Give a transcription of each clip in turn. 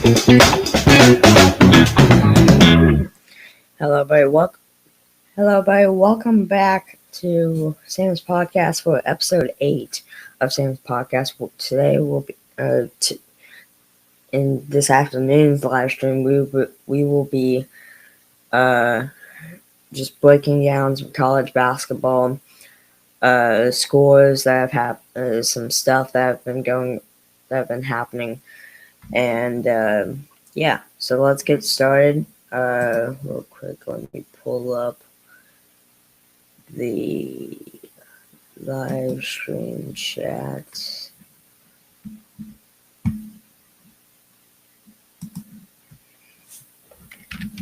Hello, everybody. Welcome back to Sam's podcast for episode 8 of Sam's podcast. Today will be in this afternoon's live stream. We will be just breaking down some college basketball scores that have some stuff that have been happening, and yeah. So let's get started. Real quick, let me pull up the live stream chat.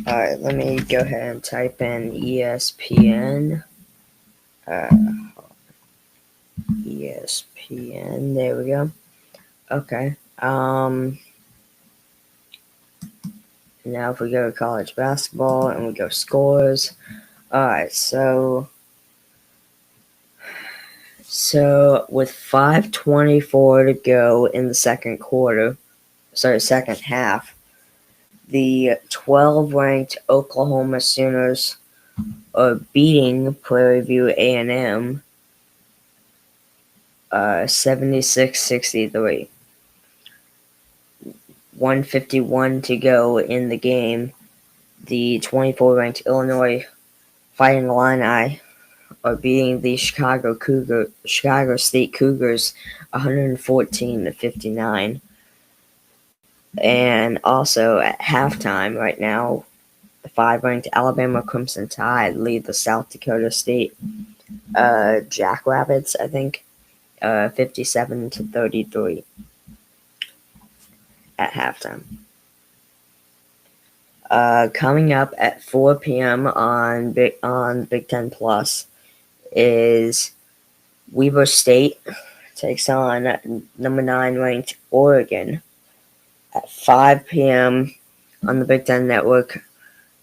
Alright, let me go ahead and type in ESPN. ESPN, there we go. Okay. Now if we go to college basketball and we go scores. Alright, so with 5:24 to go in the second half, the 12-ranked Oklahoma Sooners are beating Prairie View A&M 76-63. 1:51 to go in the game. The 24-ranked Illinois Fighting Illini are beating the Chicago State Cougars 114-59. And also at halftime right now, the 5-ranked Alabama Crimson Tide lead the South Dakota State Jackrabbits, I think, 57-33 at halftime. Coming up at 4 p.m. on Big Ten Plus is Weber State takes on number 9 ranked Oregon. At 5 p.m. on the Big Ten Network,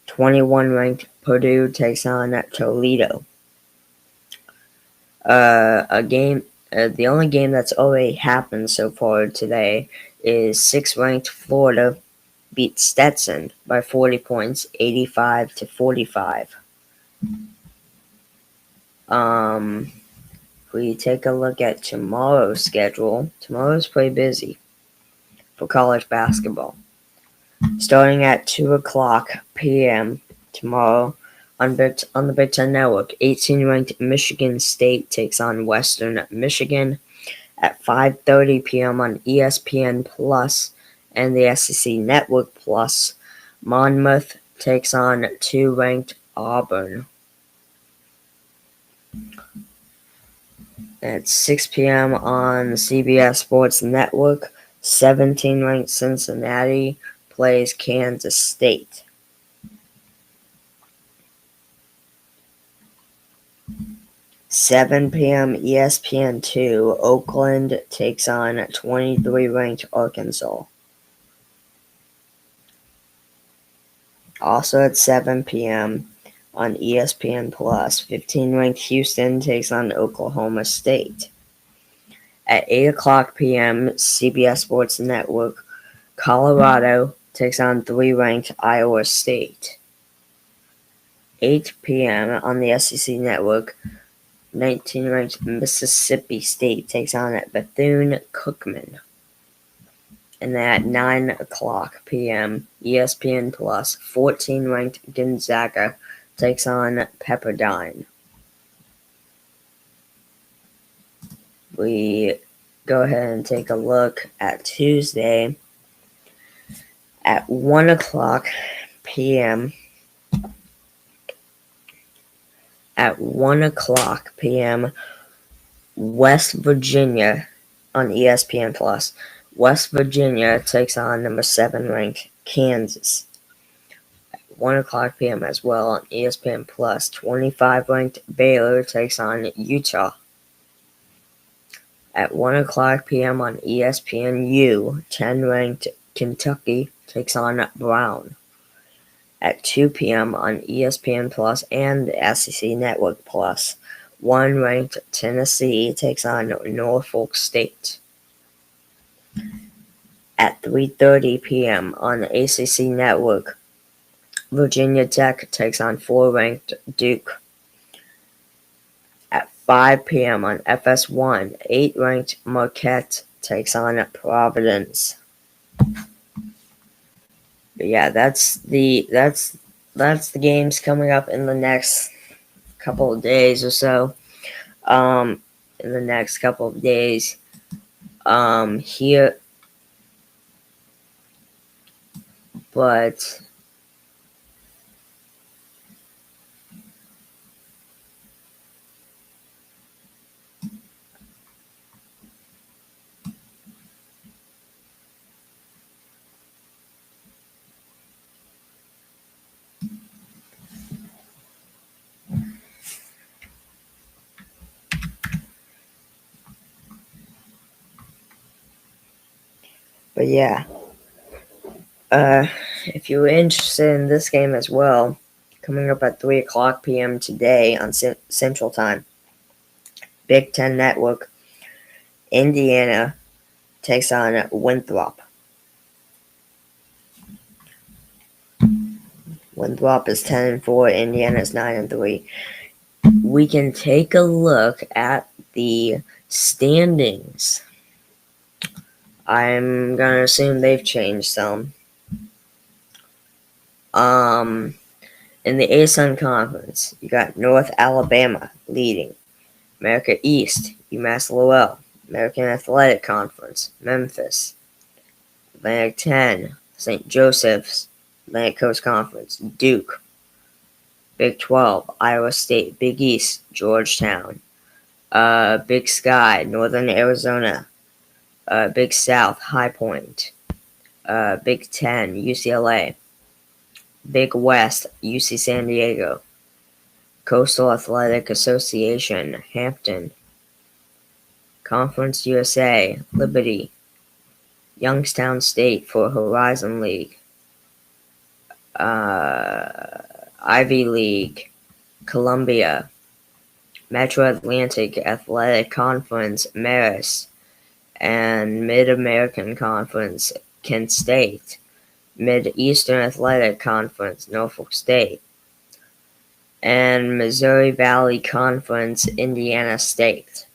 21 ranked Purdue takes on Toledo. The only game that's already happened so far today is 6 ranked Florida beat Stetson by 40 points, 85-45. If we take a look at tomorrow's schedule, tomorrow's pretty busy for college basketball. Starting at 2:00 p.m. tomorrow on the Big Ten Network, 18-ranked Michigan State takes on Western Michigan. At 5:30 p.m. on ESPN Plus and the SEC Network Plus, Monmouth takes on 2-ranked Auburn. At 6 p.m. on CBS Sports Network, 17-ranked Cincinnati plays Kansas State. (7 p.m. ESPN2), Oakland takes on 23-ranked Arkansas. Also at 7 p.m. on ESPN Plus, 15-ranked Houston takes on Oklahoma State. At 8:00 p.m. CBS Sports Network, Colorado takes on 3-ranked Iowa State. 8 p.m. on the SEC Network, 19-ranked Mississippi State takes on Bethune-Cookman. And at 9:00 p.m. ESPN Plus, 14-ranked Gonzaga takes on Pepperdine. We go ahead and take a look at Tuesday at 1:00 p.m. At 1:00 p.m., West Virginia on ESPN Plus. West Virginia takes on number 7-ranked Kansas. At 1:00 p.m. as well on ESPN Plus, 25-ranked Baylor takes on Utah. At 1:00 p.m. on ESPNU, 10-ranked Kentucky takes on Brown. At 2 p.m. on ESPN Plus and the SEC Network Plus, 1-ranked Tennessee takes on Norfolk State. At 3:30 p.m. on the ACC Network, Virginia Tech takes on 4th-ranked Duke. At 5 p.m. on FS1, 8th-ranked Marquette takes on Providence. But yeah, that's the games coming up in the next couple of days or so. In the next couple of days, here, but yeah. If you're interested in this game as well, coming up at 3 o'clock p.m. today on Central Time, Big Ten Network, Indiana takes on Winthrop. Winthrop is 10-4, Indiana is 9-3. We can take a look at the standings. I'm gonna assume they've changed some. In the ASUN Conference, you got North Alabama leading. America East, UMass Lowell. American Athletic Conference, Memphis. Atlantic 10, St. Joseph's. Atlantic Coast Conference, Duke. Big 12, Iowa State. Big East, Georgetown. Big Sky, Northern Arizona. Big South, High Point. Big 10, UCLA. Big West, UC San Diego. Coastal Athletic Association, Hampton. Conference USA, Liberty. Youngstown State for Horizon League. Ivy League, Columbia. Metro Atlantic Athletic Conference, Marist. And Mid-American Conference, Kent State. Mid-Eastern Athletic Conference, Norfolk State. And Missouri Valley Conference, Indiana State.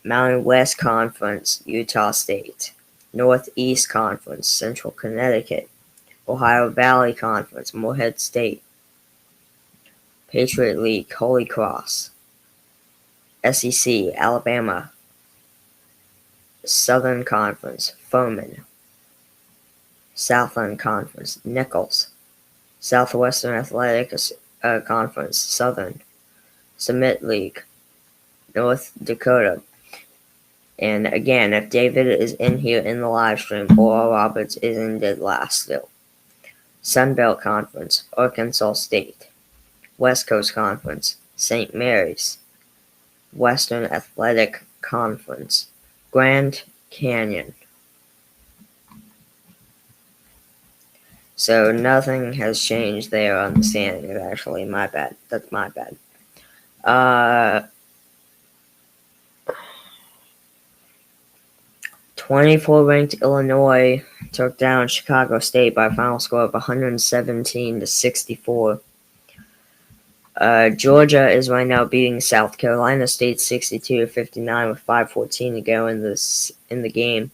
Mountain West Conference, Utah State. Northeast Conference, Central Connecticut. Ohio Valley Conference, Morehead State. Patriot League, Holy Cross. SEC, Alabama. Southern Conference, Furman. Southland Conference, Nichols. Southwestern Athletic Conference, Southern. Summit League, North Dakota. And again, if David is in here in the live stream, Oral Roberts is in dead last still. Sunbelt Conference, Arkansas State. West Coast Conference, St. Mary's. Western Athletic Conference, Grand Canyon. So nothing has changed there on the standings, actually. My bad. That's my bad. 24th-ranked Illinois took down Chicago State by a final score of 117-64. Georgia is right now beating South Carolina State 62-59 with 5:14 to go in the game.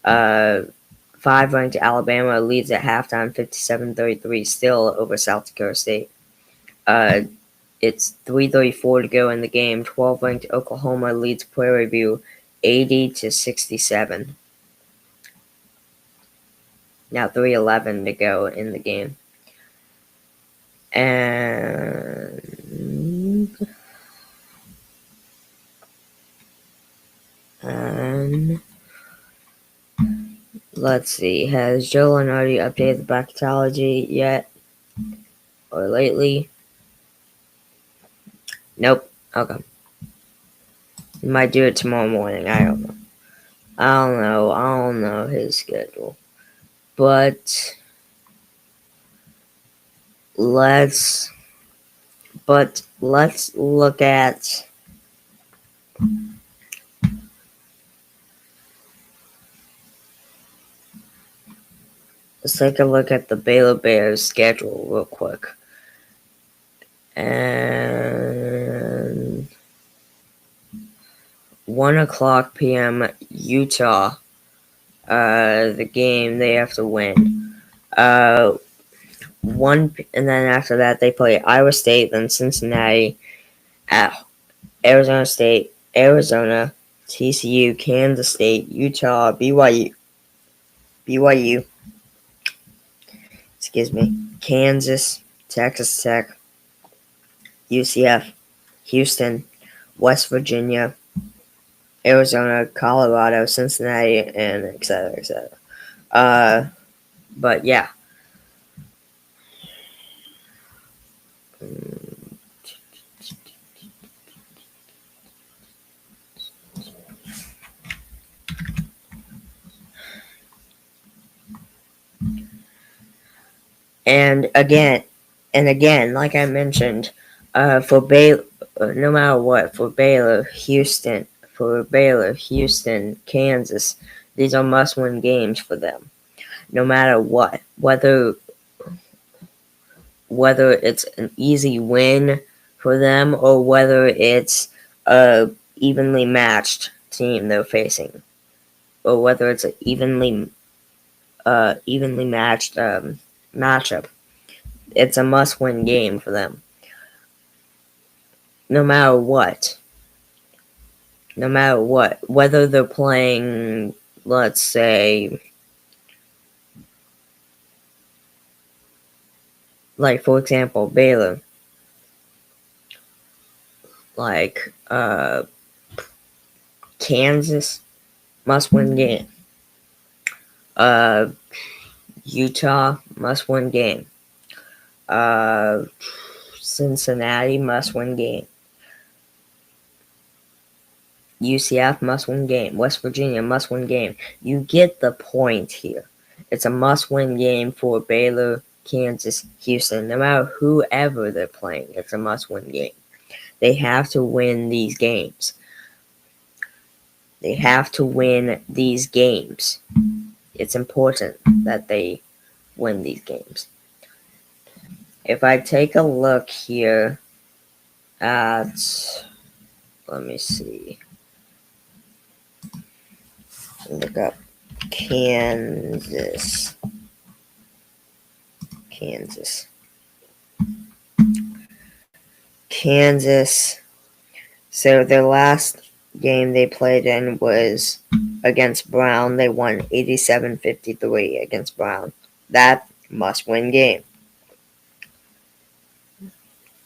5th-ranked Alabama leads at halftime 57-33 still over South Dakota State. It's 3:34 to go in the game. 12th-ranked Oklahoma leads Prairie View 80-67. Now 3:11 to go in the game. And let's see. Has Joe Lenardi updated the bracketology yet? Or lately? Nope. Okay. He might do it tomorrow morning. I don't know. I don't know his schedule. But let's look at let's take a look at the Baylor Bears schedule real quick. And 1:00 p.m. Utah. The game they have to win. And then after that they play Iowa State, then Cincinnati, at Arizona State, Arizona, TCU, Kansas State, Utah, BYU, Kansas, Texas Tech, UCF, Houston, West Virginia, Arizona, Colorado, Cincinnati, and etc. etc. But yeah. And again, like I mentioned, for Baylor, no matter what, for Baylor, Houston, Kansas, these are must-win games for them. No matter what, whether it's an easy win for them or whether it's a evenly matched team they're facing, or whether it's an evenly matched matchup. It's a must-win game for them. No matter what. Whether they're playing, let's say, like for example, Baylor, like Kansas, must-win game. Utah, must-win game. Cincinnati, must-win game. UCF, must-win game. West Virginia, must-win game. You get the point here. It's a must-win game for Baylor, Kansas, Houston. No matter whoever they're playing, it's a must-win game. They have to win these games. It's important that they win these games. If I take a look here at, let me see, look up Kansas. So their last game they played in was against Brown. They won 87-53 against Brown. That must-win game.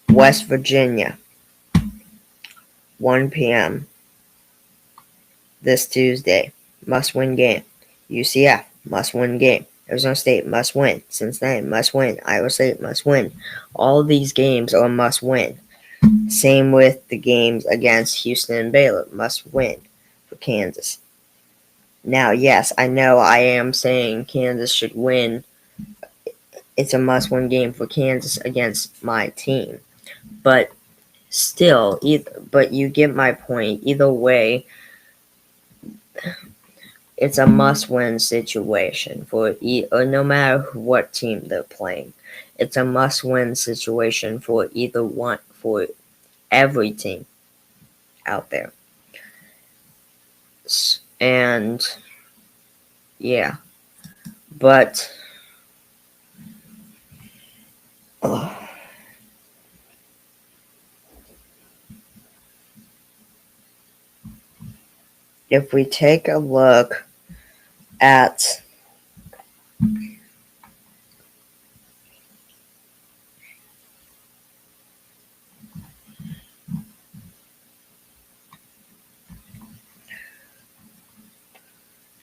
West Virginia, 1 p.m. this Tuesday. Must-win game. UCF, must-win game. Arizona State, must win. Cincinnati, must win. Iowa State, must win. All these games are must win. Same with the games against Houston and Baylor, must win for Kansas. Now, yes, I know I am saying Kansas should win. It's a must-win game for Kansas against my team. But still, but you get my point. Either way, it's a must-win situation for no matter what team they're playing. It's a must-win situation for either one, for every team out there. And yeah, but if we take a look at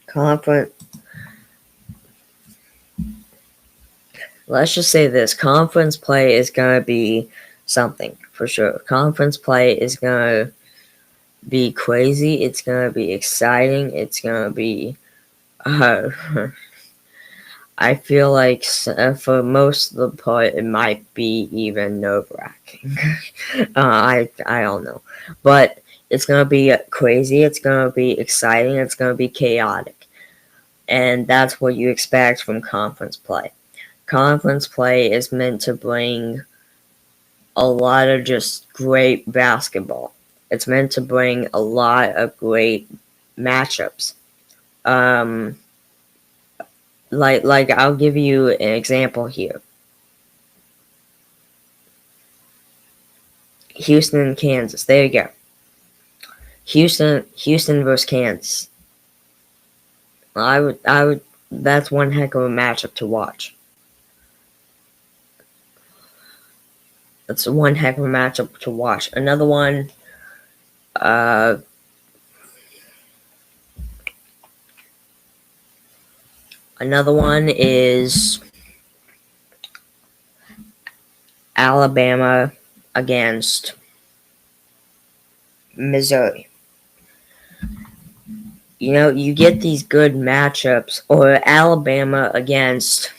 conference, let's just say this, conference play is going to be something for sure. Conference play is going to be crazy. It's going to be exciting. It's going to be I feel like for most of the part, it might be even nerve-wracking. I don't know. But it's going to be crazy. It's going to be exciting. It's going to be chaotic. and that's what you expect from conference play. Conference play is meant to bring a lot of just great basketball. It's meant to bring a lot of great matchups. Um, like I'll give you an example here. Houston and Kansas. There you go. Houston versus Kansas. I would. That's one heck of a matchup to watch. That's one heck of a matchup to watch. Another one. Another one is Alabama against Missouri. You know, you get these good matchups, or Alabama against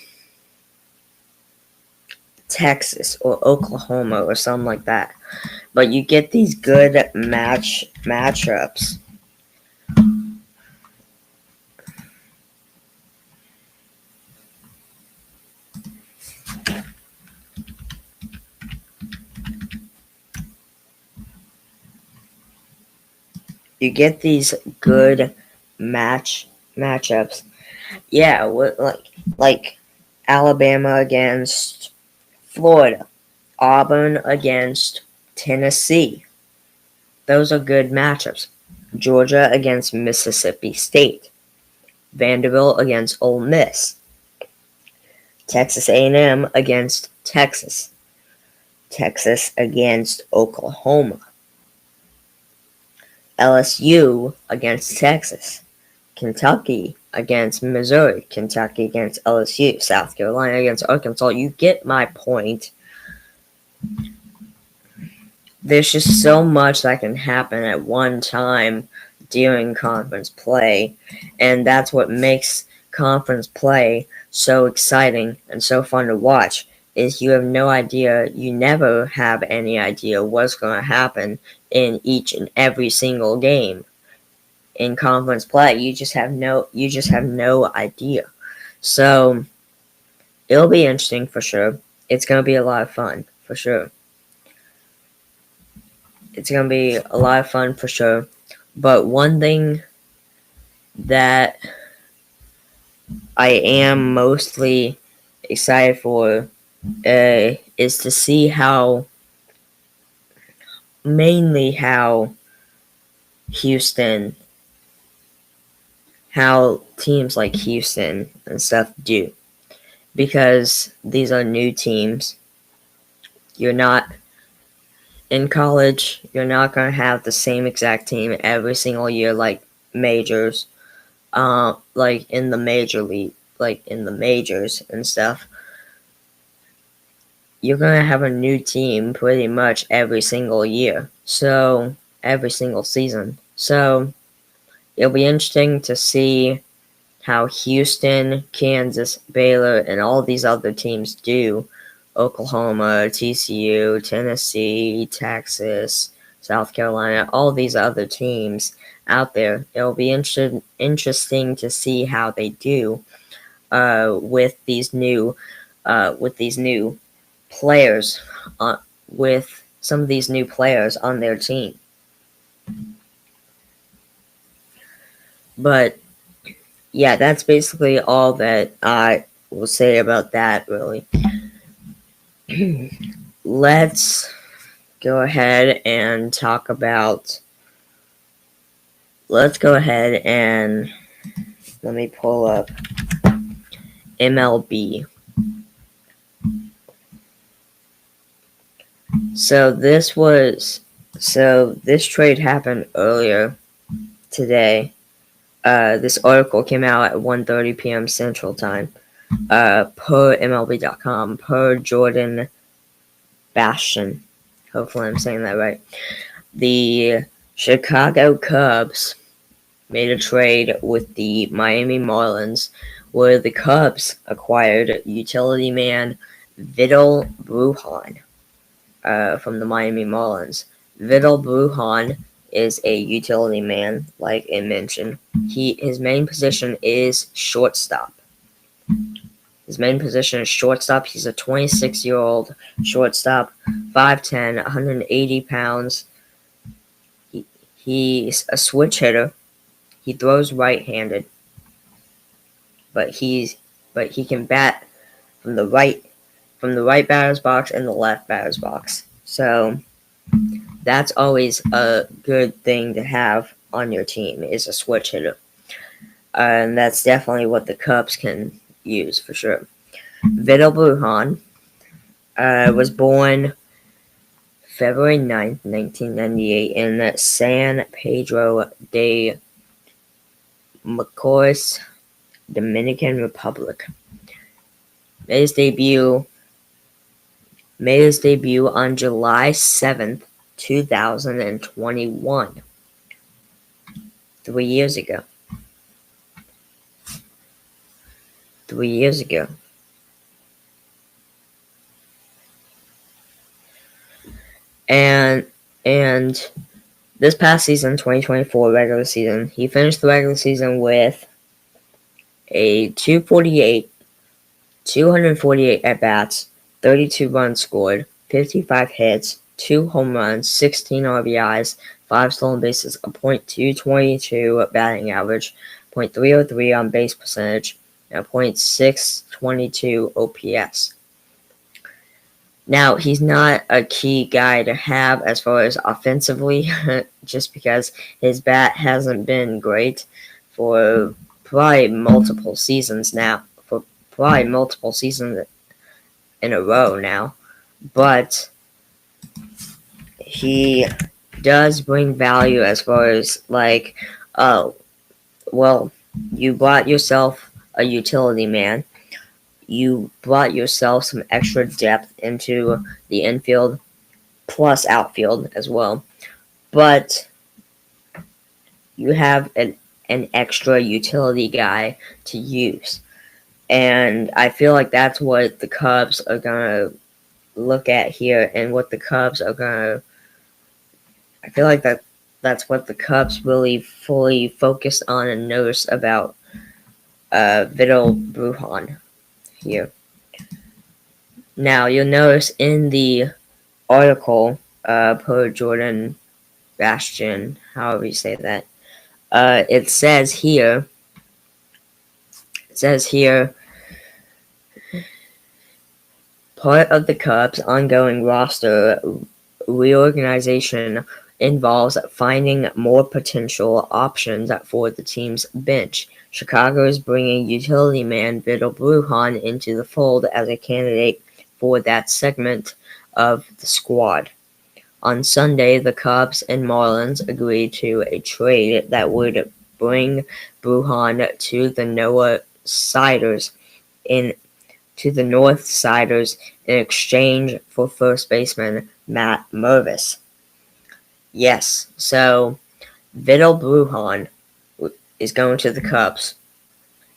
Texas or Oklahoma or something like that. But you get these good matchups. You get these good matchups. Yeah, like Alabama against Florida, Auburn against Tennessee. Those are good matchups. Georgia against Mississippi State, Vanderbilt against Ole Miss, Texas A&M against Texas, Texas against Oklahoma, LSU against Texas, Kentucky against Missouri, Kentucky against LSU, South Carolina against Arkansas. You get my point. There's just so much that can happen at one time during conference play, and that's what makes conference play so exciting and so fun to watch. Is you have no idea, you never have any idea what's going to happen in each and every single game in conference play. You just have no idea. So it'll be interesting for sure. It's going to be a lot of fun for sure. It's going to be a lot of fun for sure. But one thing that I am mostly excited for is to see how how teams like Houston and stuff do. Because these are new teams. You're not in college, you're not going to have the same exact team every single year like majors, like in the major league, like in the majors and stuff. You're going to have a new team pretty much every single year. So, every single season. So, it'll be interesting to see how Houston, Kansas, Baylor, and all these other teams do. Oklahoma, TCU, Tennessee, Texas, South Carolina, all these other teams out there. It'll be interesting to see how they do with these new players, with some of these new players on their team. But yeah, that's basically all that I will say about that, really. Let's go ahead and talk about. Let's go ahead and let me pull up MLB. So this trade happened earlier today. This article came out at 1:30 p.m. Central Time, per MLB.com, per Jordan Bastion. Hopefully I'm saying that right. The Chicago Cubs made a trade with the Miami Marlins, where the Cubs acquired utility man Vidal Brujan from the Miami Marlins. Vidal Brujan is a utility man, like I mentioned. His main position is shortstop. His main position is shortstop. He's a 26-year-old shortstop, 5'10", 180 pounds. He's a switch hitter. He throws right-handed, but he can bat from the right batter's box and the left batter's box. So that's always a good thing to have on your team, is a switch hitter. And that's definitely what the Cubs can use for sure. Vidal Brujan was born February 9th, 1998 in San Pedro de Macorís, Dominican Republic. Made his debut on July 7th, 2021. 3 years ago. And this past season, 2024 regular season, he finished the regular season with a 248 at-bats, 32 runs scored, 55 hits, 2 home runs, 16 RBIs, 5 stolen bases, a .222 batting average, .303 on base percentage, and a .622 OPS. Now, he's not a key guy to have as far as offensively, just because his bat hasn't been great for probably multiple seasons now. Multiple seasons in a row now. But he does bring value as far as, like, oh, well, you bought yourself a utility man. You brought yourself some extra depth into the infield, plus outfield as well. But you have an extra utility guy to use. And I feel like that's what the Cubs are going to look at here, and what the Cubs are going to... I feel like that's what the Cubs really fully focus on and notice about Vidal Brujan here. Now, you'll notice in the article per Jordan Bastian, however you say that, it says here, part of the Cubs' ongoing roster reorganization involves finding more potential options for the team's bench. Chicago is bringing utility man Vidal Brujan into the fold as a candidate for that segment of the squad. On Sunday, the Cubs and Marlins agreed to a trade that would bring Brujan to the North Siders in exchange for first baseman Matt Mervis. Yes, so Vidal Brujan is going to the Cubs,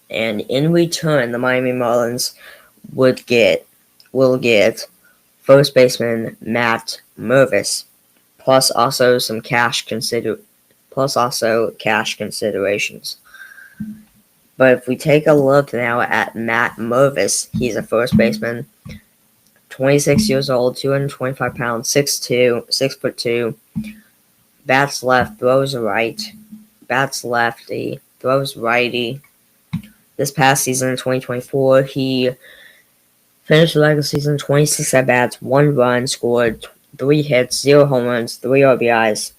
and in return, the Miami Marlins will get first baseman Matt Mervis, plus also cash considerations. But if we take a look now at Matt Mervis, he's a first baseman, 26 years old, 225 pounds, 6'2", 6'2", bats left, throws right, bats lefty, throws righty. This past season, 2024, he finished the regular season 26 at-bats, 1 run, scored 3 hits, 0 home runs, 3 RBIs,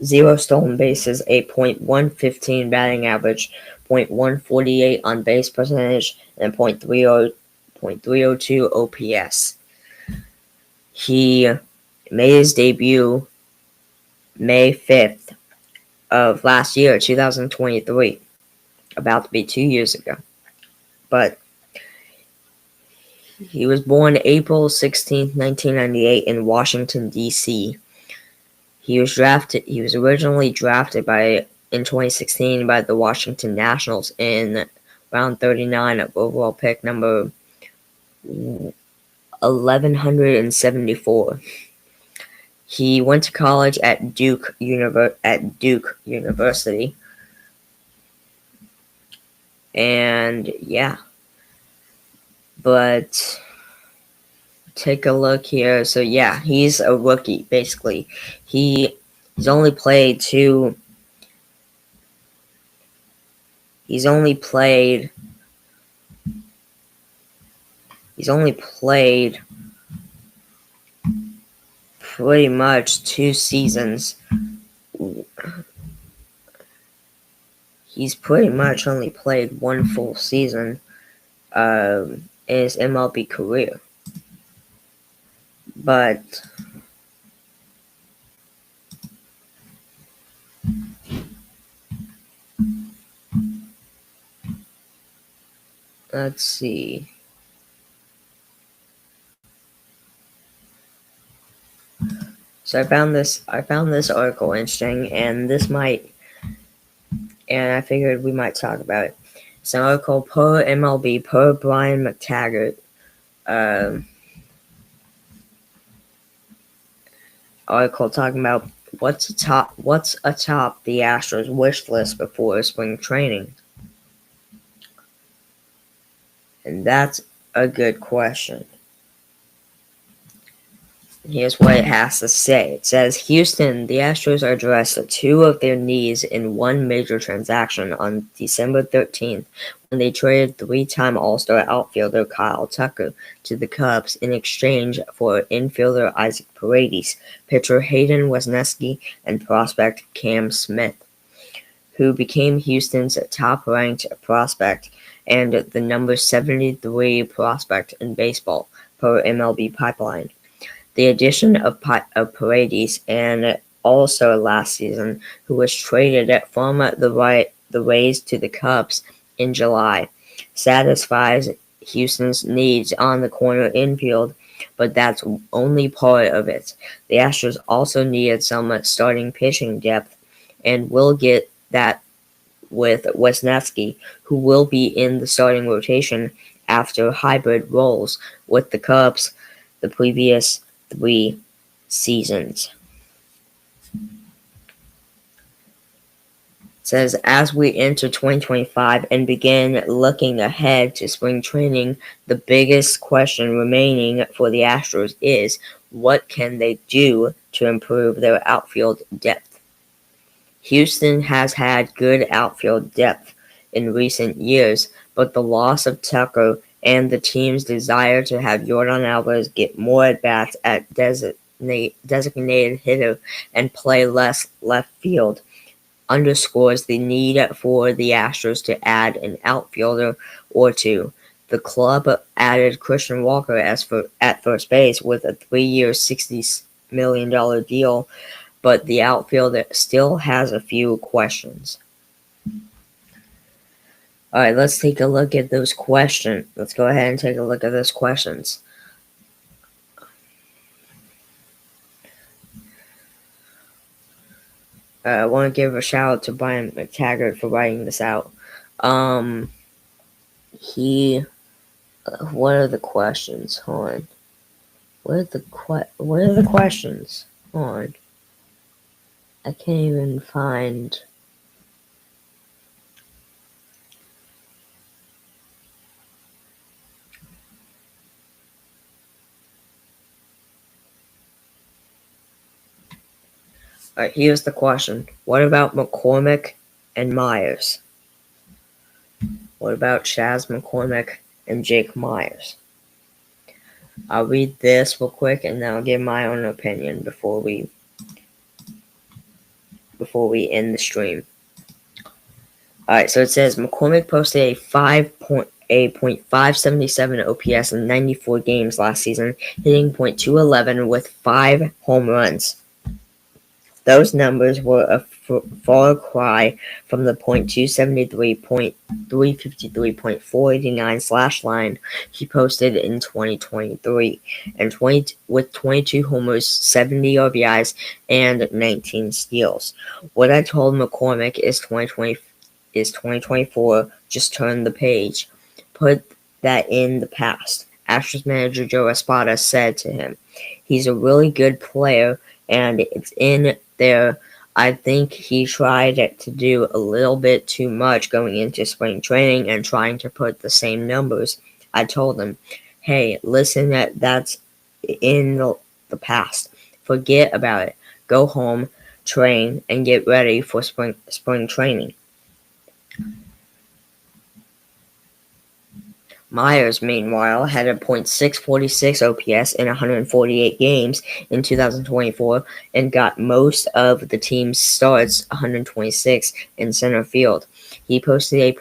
0 stolen bases, a .115 batting average, .148 on base percentage, and .302 OPS. He made his debut May 5th of last year, 2023, about to be 2 years ago. But he was born April 16th, 1998 in Washington, D.C. He was originally drafted in 2016 by the Washington Nationals in round 39 of overall pick number 1174. He went to college at Duke University, and yeah. But take a look here. So yeah, he's a rookie basically. He's only played two. He's only played. He's only played pretty much 2 seasons. He's pretty much only played one full season in his MLB career. But let's see. So I found this article interesting, and I figured we might talk about it. It's an article per MLB, per Brian McTaggart. Article talking about what's atop the Astros wish list before spring training. And that's a good question. Here's what it has to say. It says, Houston, the Astros addressed two of their needs in one major transaction on December 13th when they traded three-time All-Star outfielder Kyle Tucker to the Cubs in exchange for infielder Isaac Paredes, pitcher Hayden Wesneski, and prospect Cam Smith, who became Houston's top-ranked prospect and the number 73 prospect in baseball per MLB Pipeline. The addition of Paredes, and also last season, who was traded from the Rays to the Cubs in July, satisfies Houston's needs on the corner infield, but that's only part of it. The Astros also needed some starting pitching depth, and will get that with Wesneski, who will be in the starting rotation after hybrid roles with the Cubs the previous 3 seasons. It says, as we enter 2025 and begin looking ahead to spring training, the biggest question remaining for the Astros is, what can they do to improve their outfield depth? Houston has had good outfield depth in recent years, but the loss of Tucker and the team's desire to have Yordan Alvarez get more at-bats at designated hitter and play less left field underscores the need for the Astros to add an outfielder or two. The club added Christian Walker at first base with a 3-year, $60 million deal, but the outfield still has a few questions. All right, let's take a look at those questions. Let's go ahead and take a look at those questions. I want to give a shout out to Brian McTaggart for writing this out. What are the questions? Hold on. What are the questions? Hold on. I can't even find. Alright, here's the question. What about McCormick and Myers? What about Chaz McCormick and Jake Myers? I'll read this real quick and then I'll give my own opinion before we end the stream. Alright, so it says McCormick posted a .577 OPS in 94 games last season, hitting .211 with 5 home runs. Those numbers were a far cry from the .273, .353, .489 slash line he posted in 2023, and with 22 homers, 70 RBIs, and 19 steals. What I told McCormick is 2024, just turn the page. Put that in the past. Astros manager Joe Espada said to him, he's a really good player and it's in there. I think he tried to do a little bit too much going into spring training and trying to put the same numbers. I told him, hey, listen, that's in the past. Forget about it. Go home, train, and get ready for spring training. Myers, meanwhile, had a .646 OPS in 148 games in 2024 and got most of the team's starts, 126, in center field. He posted a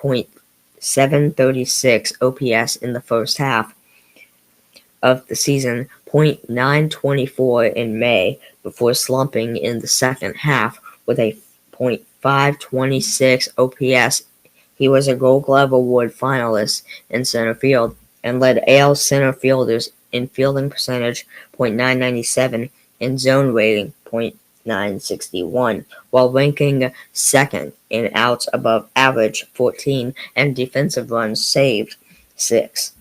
.736 OPS in the first half of the season, .924 in May, before slumping in the second half with a .526 OPS. He was a Gold Glove Award finalist in center field and led AL center fielders in fielding percentage, .997, and zone rating, .961, while ranking second in outs above average, 14, and defensive runs saved, 6.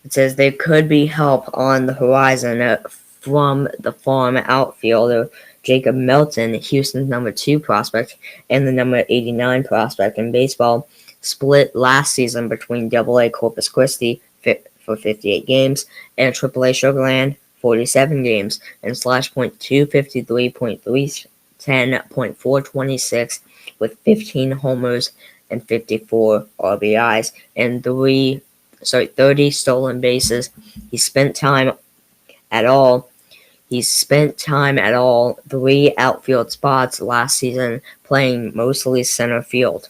It says there could be help on the horizon from the farm outfielder Jacob Melton, Houston's number 2 prospect and the number 89 prospect in baseball, split last season between AA Corpus Christi for 58 games and AAA Sugar Land 47 games, and slash .253, .310, .426 with 15 homers and 54 RBIs and 30 stolen bases. He spent time at all 3 outfield spots last season, playing mostly center field.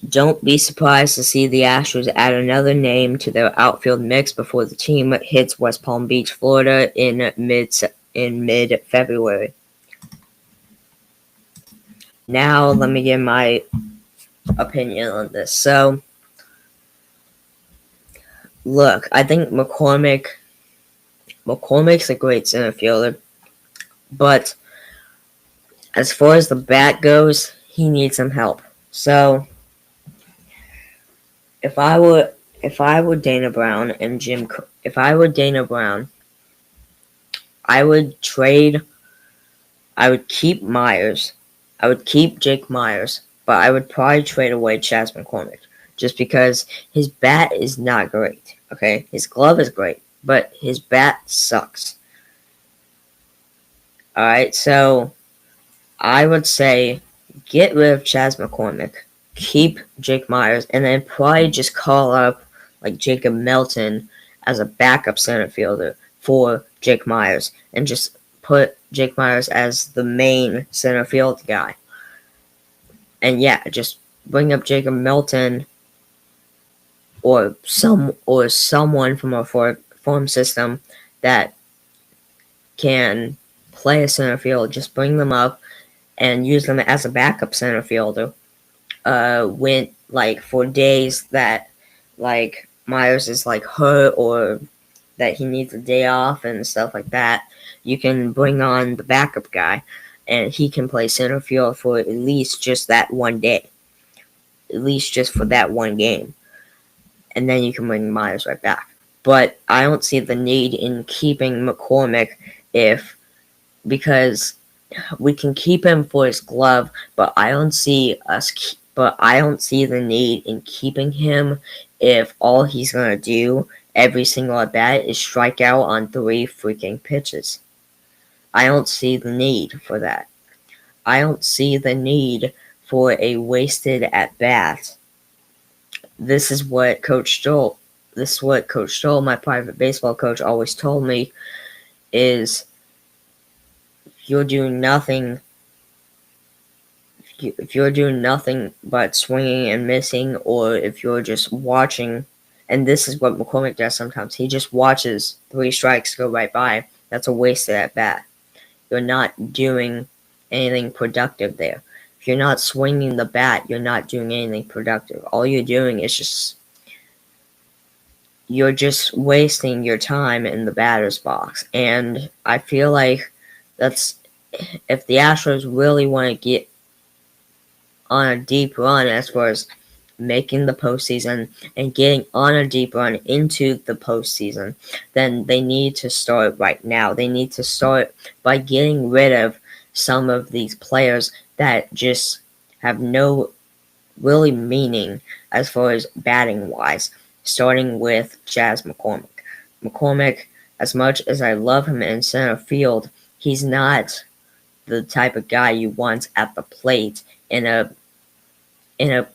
Don't be surprised to see the Astros add another name to their outfield mix before the team hits West Palm Beach, Florida in mid-February. Now let me give my opinion on this. So, look, I think McCormick's a great center fielder, but as far as the bat goes, he needs some help. So, if I were Dana Brown, I would keep Myers. I would keep Jake Myers, but I would probably trade away Chas McCormick just because his bat is not great. Okay, his glove is great, but his bat sucks. All right, so I would say get rid of Chas McCormick, keep Jake Myers, and then probably just call up like Jacob Melton as a backup center fielder for Jake Myers and just put Jake Myers as the main center field guy. And yeah, just bring up Jacob Melton or someone from a farm system that can play a center field. Just bring them up and use them as a backup center fielder. When for days that Myers is hurt or that he needs a day off and stuff like that, you can bring on the backup guy and he can play center field for at least just that one day. At least just for that one game. And then you can bring Myers right back. But I don't see the need in keeping McCormick because we can keep him for his glove, but I don't see the need in keeping him if all he's gonna do every single at bat is strike out on 3 freaking pitches. I don't see the need for that. I don't see the need for a wasted at bat. This is what Coach Stoll, my private baseball coach, always told me is if you're doing nothing but swinging and missing, or if you're just watching, and this is what McCormick does sometimes, he just watches 3 strikes go right by, that's a wasted at bat. You're not doing anything productive there. If you're not swinging the bat, you're not doing anything productive. All you're doing is you're just wasting your time in the batter's box. And I feel like that's, if the Astros really want to get on a deep run as far as making the postseason and getting on a deep run into the postseason, then they need to start right now. They need to start by getting rid of some of these players that just have no really meaning as far as batting wise, starting with Jazz McCormick. McCormick, as much as I love him in center field, he's not the type of guy you want at the plate in a in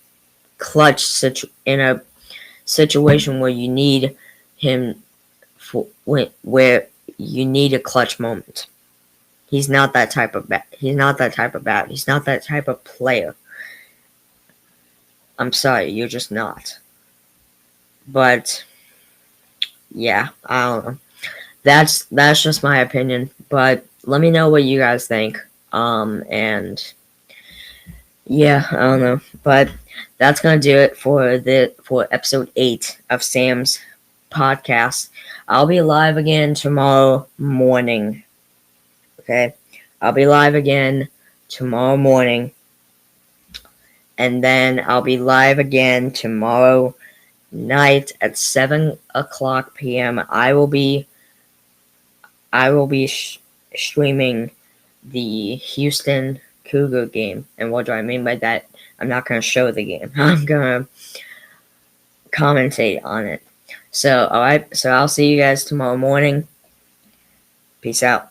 a situation where you need him where you need a clutch moment. He's not that type of bat. He's not that type of bat. He's not that type of player. I'm sorry, you're just not. But yeah, I don't know. That's just my opinion. But let me know what you guys think. And yeah, I don't know. But that's gonna do it for episode 8 of Sam's podcast. I'll be live again tomorrow morning. Okay? I'll be live again tomorrow morning. And then I'll be live again tomorrow night at 7:00 p.m. I will be streaming the Houston Cougar game. And what do I mean by that? I'm not going to show the game. I'm going to commentate on it. So, alright. So, I'll see you guys tomorrow morning. Peace out.